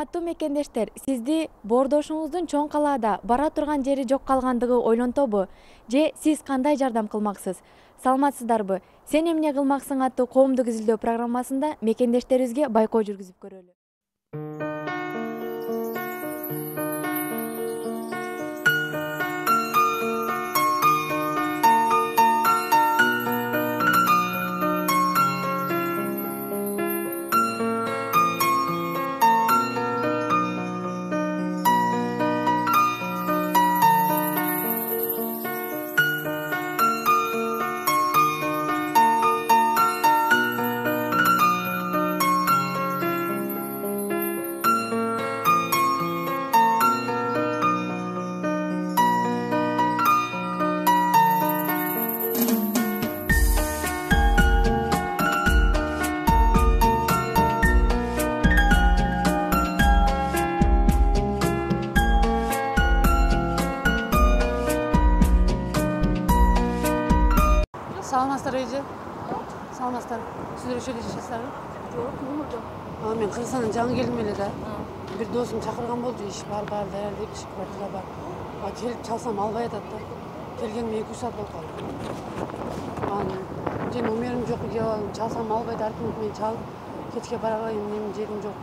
Урматтуу мекендештер, сизди боордошуңуздун чоң калаада бара турган жери жок калгандыгы ойлонтобу? Же сиз кандай жардам кылмаксыз? Саламатсыздарбы? Сен эмне кылмаксың аттуу коомдук изилдөө программасында мекендештерибизге байкоо жүргүзүп көрөлү. Саламатсыздар эже. Саламатсыздар. Сиздер ошол жерде жашайсыздарбы? Жок, Нурмурда. Мен Кыргызстандан жаңы келдим эле да. Бир досум чакырган болчу, иш бар даярдеп, квартира бар. Келип чалсам албай атат да. Келгениме 2-3 саат болуп калды. Же номерим жок, же чалсам албай да, мен чалып, кечке бара алайын, менин жерим жок.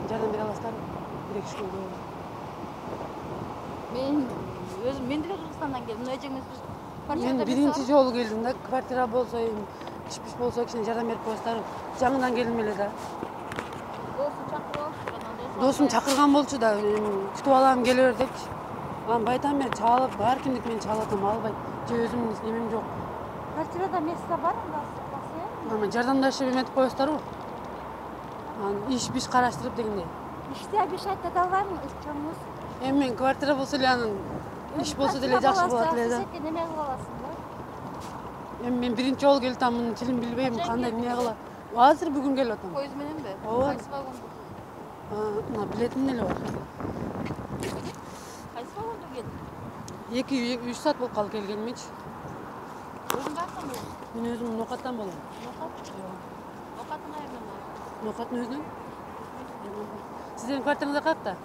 Жардам бере аласыздарбы? 1-2 күндө. Мен деле Кыргызстандан келдим. Эжеңиз Мен биринчи жолу келдим да, квартира болсо, иш-пиш болсо кичине жардам берип коесуздар. Жаңыдан келдим эле да. Досум чакырган болчу да, күтүп алам келе бер депчи. Байтан бери чалып, ар кимдик мен чалып атам, албайт. Же өзүмдүн немем жок. Квартирада место бар анда? Жардамдашып эметип коесуздарбы? Иш-пиш караштырып дегендей. Иште обещать эте албаймын, чоңуз. Мен квартира болсо эле анын иш болсо деле жакшы болот эле да. Неме кылып аласың да? Мен биринчи жолу келип атам, мунун тилин билбейм, кандай эмне кылат. Азыр бүгүн келип атам. Поезд мененби? Ооба. Кайсы вагондо? Билетим эле бар. Кайсы вагондо келдиң? 2-3 саат болуп калды келгенименчи. Өзүң каяктан болосуң? Мен өзүм Нокаттан болом. Нокат? Нокаттын каеринен болосуң? Нокаттын өзүнөн. Сиздердин квартираңыз каякта?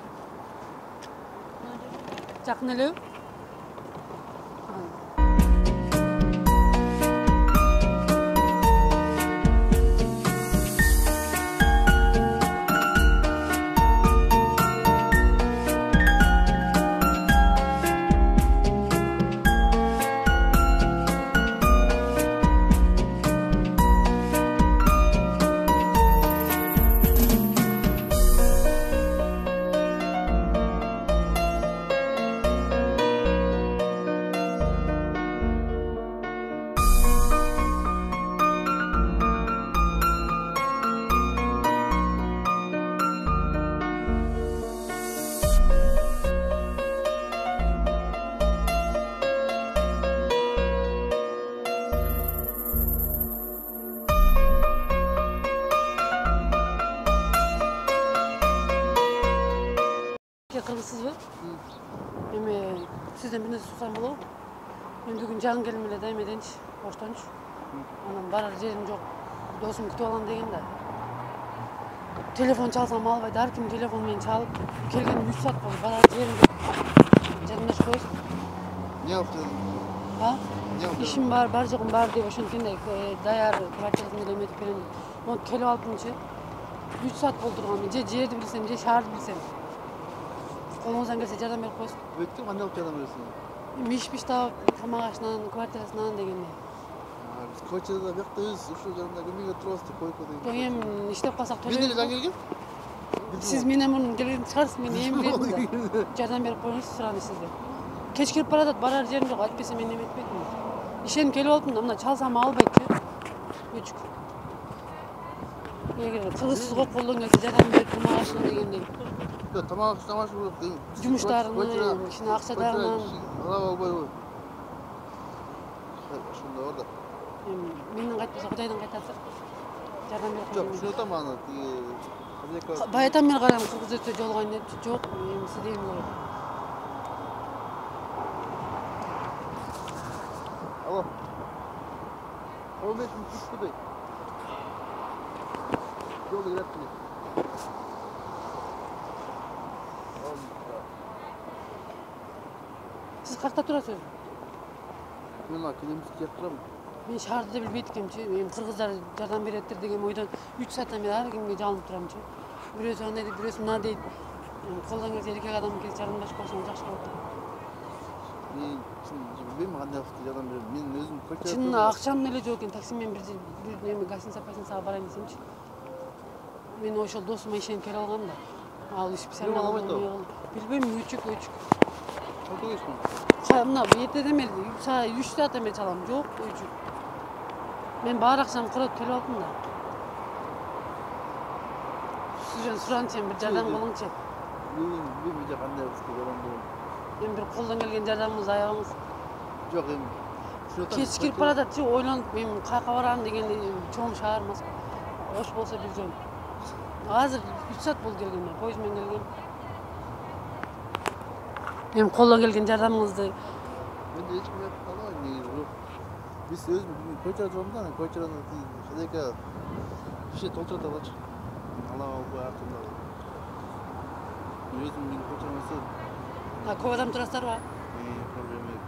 Жакын элеби? Кыргызсызбы? Сизден бир нерсе сурасам болобу? Мен бүгүн жаңы келдим эле да, эмеденчи, оштончу. Анан барар жерим жок. Досум күтүп алам деген да. Телефон чалсам албайт, ар ким телефон менен чалып, келгениме 3 саат болду, барар жерим жок. Жардамдашып коесуз. Не окту? Ишим бар жогум бар деп ошенткендей даяр квартирасын эле эметип берем. Келип алыпмынчы. 3 саат болду турган. Же жерди билсем, же шаарды билсем. Колуңуздан келсе жардам берип коесуз. Өйткөн кандай жардам бересиң? Иш-пиш таап, тамак ашынан, квартирасынан дегендей. Биз көчөдө бияқта өз ушул жерде көмөк турабыз деп койко деген. Эми иштеп калсак Мен эле жаңы келгем. Сиз менен мурун келген чыгарсыз, мен эми келдим да. Жардам берип коюңуз, сураны сизде. Кеч кирип баратат, барар жерим жок, айтпесе мен эметпейтмин. Ишенип келип алыптым да, мына чалсам албайт же. Өчүк. Эгер кыргызсыз колдон келсе жардам берип тамак ашын дегендей. Тамак ашамашы дейм. Жумуштарынан, кичине акча дагынан. Ала албайбы? Ошондо бар да. Менден кайтпаса Кудайдан кайтат. Жардам берип коюңуз. Жок, түшүнүп атам аны. Тиги Баятан мен карам кыргыз өтө жолугайын депчи. Жок, эми сиздейм керек. Алло. Olmayışım tuttu bey. Yolu yaptı. Қақта тұрасыз? Мен академический жақтырамын. Мен шарды да білбейді екенмін. Мен қырғыздар жардам береді деген ойдан 3 сағаттан бері әр кімге жалынып тұрамын. Біреусі андай дейді, біреусі мына дейді. Қолдан келсе еркек адам келсе жардамдасып қалсаң жақсы болады. Мен білмеймін қандай уақытта жардам беремін. Мен өзім көшеде Шынында ақшам эле жоқ екен. Таксимен бір неме гостиница саға барайын десемші. Мен ошол досума ишеніп келе алғам да. Ал специально билбейм, өчүк. Қайда келесің? Мына ертеден бері 3 сағаттан бері çalам. Жоқ, өчүк. Мен бар ақшам құрып төлеп алдым да. Сізден сұранып сен бір жардам қылыңызшы. Білмеймін қандай уақытта жардам беремін. Мен бір қолдан келген жардамыңызды аяғыңыз. Жоқ, енді Кеш кіріп бара жатыр, ойланып, мен қайқа барамын дегенде чоң шағармас. Ош болса бір жөн. Азыр 3 сағат болды келгенме, пойызмен келген. Мен қолдан келген жардамыңызды. Мен де ешкім yapıp қалмаймын, негізі жоқ. Біз өзім көшеде тұрамыз да, көшеден хозяйка кішкене толтырып алады. Алаң алып артында. Өзім мен көшемесе. Көп адам тұрасыздар ба? Проблема жоқ.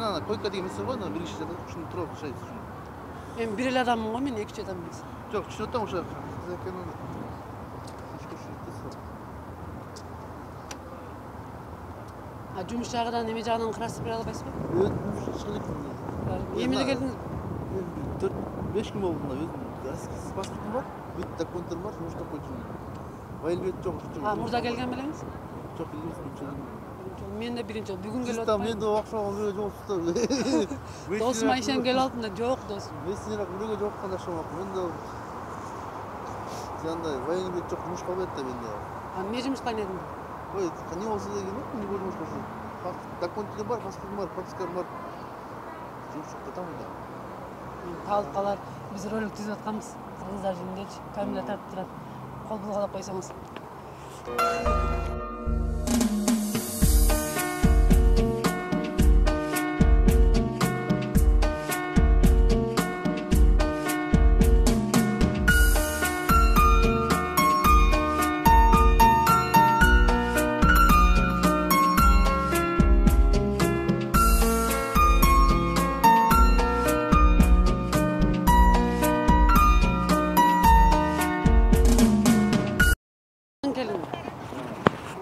Ана койка деген нәрсе ғой, ана бірінші жерде шын тұрып жайсыз. Мен бір эле адаммын ғой, мен 2-3 адам емес. Жоқ, түсініп отырмын ошо. Хозяйканың Жұмыс жағынан, неме жағынан қарастырып бере албайсыз ба? Емеле келдіңіз? 4-5 күн болды мына өзім. Паспортым бар, бүт документтер бар, жұмыста қойып жүрмін. Вайылбет жоқ. Мұрда келген білеміз? Жоқ, келмейсің. Мен де бірінші бүгін келіп отырмын. Мен де оқшауға біреуге жоқ ұста. Досыма ишен келіп алдым да жоқ досым. Мен сенерақ біреуге жоқ қандай шамақ. Мен де жаңағыдай вайылбет жоқ жұмыс қалып еді менде. Не жұмыс қайын едім? Ой, не болса деген жоқ, не жұмыс болса. Документтер бар, паспортым бар, пропискам бар. Жұмыс жоқ жатамын да. Талып қалар, біз ролик түзіп жатқанбыз. Қырғыздар жөніндечі, камера тартып тұрады. Қол бұлғалап қойсаңыз.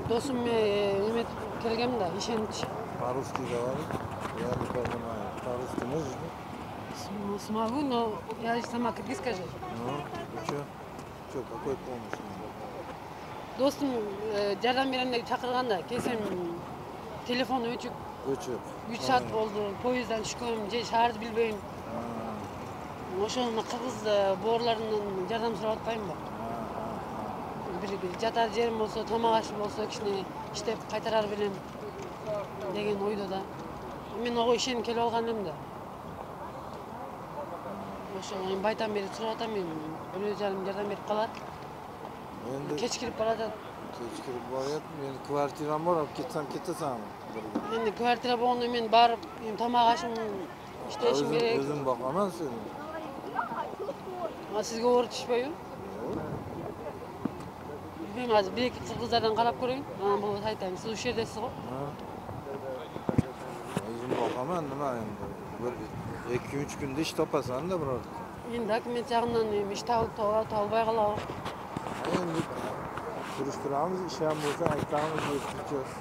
Досым еме келгем да, ишенчи. По-русски говорит? Я не понимаю. По-русски можешь, да? Смогу, но я сама кыргызская же. Ну, и чё? Чё, какой помощь надо? Достым жардам беремін деп шақырғанда, келсем телефон өчүк. Өчүк. 3 саат болды, поезддан түшкөнмүн, же шаарды билбейм. Ошону кыргыз боорларынан жардам сурап атпаймынбы? Bir жатар жерим болсо, тамак ашым болсо, кичине иштеп кайтарар белем деген ойдо да. Мен ого ишенип келип алган элем да. Ошо байтан бери сурап атам, мен бирөө жарым жардам берип калат. Кеч кирип баратат. Кеч кирип барат. Мен квартирам бар, алып кетсем кетесем. Эми квартира болгондо мен барып, тамак ашым иштешим керек. Өзүм бакаман сени. Сизге оор түшпөйбү? Bilmiyorum azı, bir iki kızlardan karab göreyim. Bana bunu saytayım, siz uşu yerdesiz o? Özüm bakaman nima endi. Bir 2-3 günde iş topasan da biror. Endi hokimiyet jagынан iş tabılbay kalabı. Endi surishtiramiz, ish ham bo'lsa aytamiz, yetishamiz.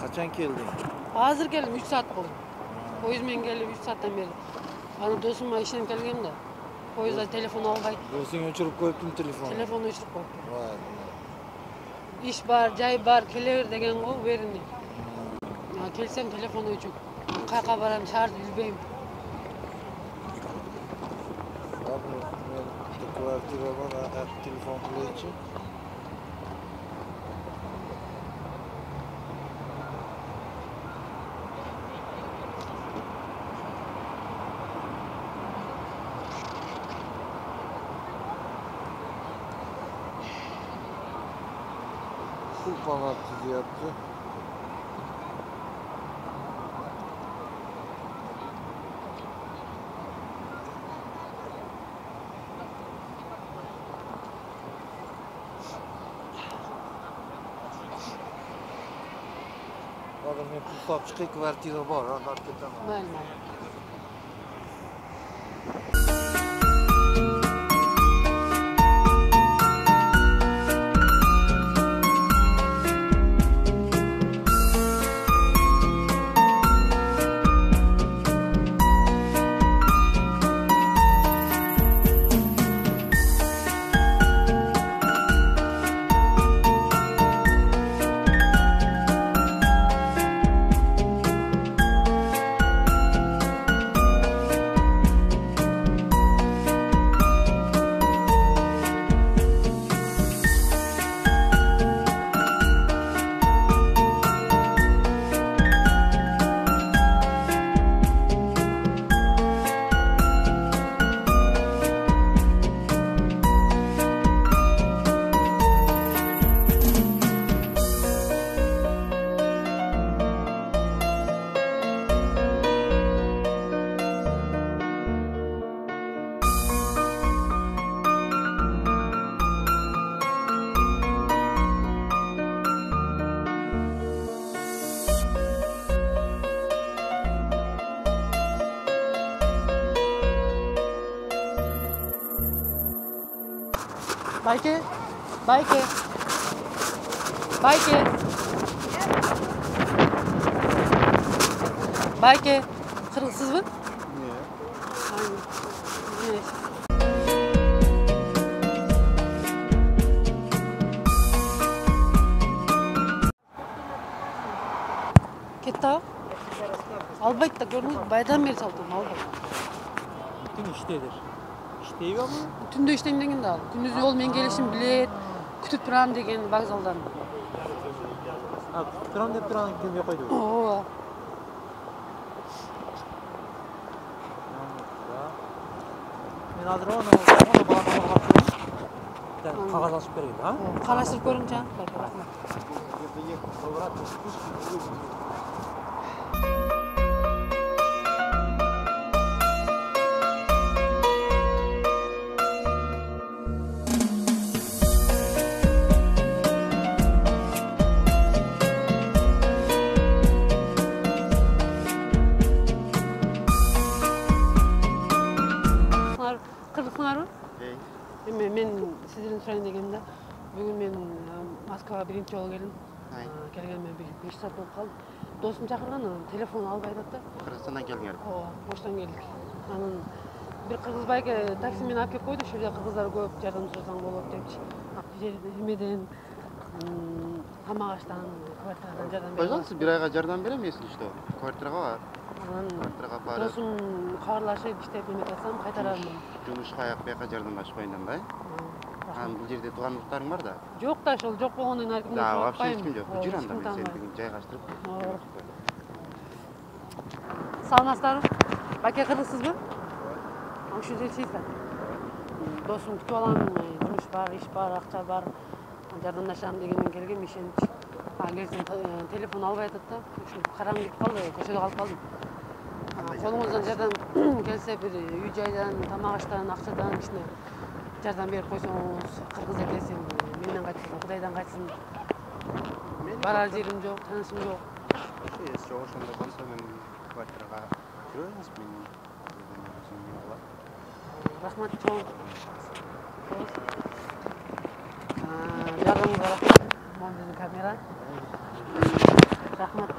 Qachon kelding? Hazır geldim, 3 saat oldu. Poyizmen gelip 3 saatten beri. Bana dostuma işlenip gelgem de. Poyizda telefon albay. Do'sting o'chirib qo'yibdimi telefonni? Telefonni o'chirib qo'yibdi. Voy. İş bar, joy bar, kelaver degan go berini. Kelsem telefon o'chib. Qayerga boram, shart bilmayman. Men kvartira bor, telefon qilaychi. Kulpalar tuzyapti. мен пул тапчыкы квартира бар, аны алып кетем. Mayli. Bayke. Bayke. Bayke. Bayke. Kırıksız mı? Niye? Aynen. Evet. Ketті ау. Албайды да көрмейді. Байдан бері салдым, албайды. Bütün iştedir. İşteyi ama Түнде іштейм деген да ал. Күндіз жолмен келішім білет, күтіп тұрам деген вокзалдан. turan dep turan kömeye koydu. Ооба. Ben hazır onu balama bakıyorum. Ben kağıt açıp vereyim ha. Қарастырып көріңізші. Рахмет. Кыргызсыңарбы? Эми мен сиздерден сурайын дегенде, бүгүн мен Москвага биринчи жолу келдим. Келгениме 5 саат болуп калды. Досум чакырган, телефон албай атат да. Кыргызстандан келдиңер. Ооба, Оштан келдик. Анан бир кыргыз байке такси менен алып келип койду, ушул жерде кыргыздар көп, жардам сурасаң болот депчи. Эмеден тамак аштан, квартирадан жардам берип. Пожалуйста, бир айга жардам берем, если что. Квартирага бар. Квартирага барып. Досум кабарлашып, иштеп эметип атсам, кайтарам. Жумушка аяк бияка жардамлашпайын андай. Анан бул жерде туугандыктарың бар да. Жок да, ошол жок болгондон кийин аркимге Да, вообще эч ким жок. Жүр анда мен сени жайгаштырып. Саламатсыздарбы? Баке кыргызсызбы? Ушул жерде чейсиз. Досум күтүп алам, жумуш бар, иш бар, акча бар. Жардамдашам дегенмен келгем, ишенич. Келсем телефон албай атат да. Ушул караңгы кетип калды, көчөдө калып калдым. Колуңуздан жардам келсе, бир үй жайдан, тамак аштан, акчадан кичине жардам берип койсоңуз, кыргыз экенсиң, менден кайтсын, Кудайдан кайтсын. Барар жерим жок, таанышым жок. Если жок ошондой болсо мен квартирага жүрөбүз, мен Рахмат чоң. Жардамыңызга рахмат. Мондун камера. Рахмат.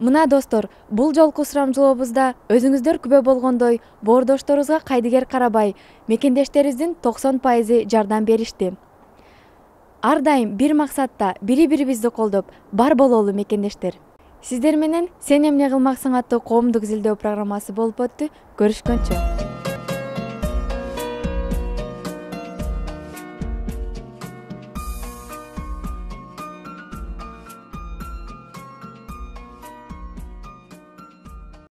Мына достор, бул жолку сурамжылообузда өзүңүздөр күбө болгондой боордошторубузга кайдыгер карабай, мекендештерибиздин 90% жардам беришти. Ар дайым бир максатта бири-бирибизди колдоп, бар бололу мекендештер. Сиздер менен Сен эмне кылмаксың аттуу коомдук изилдөө программасы болуп өттү. Көрүшкөнчө.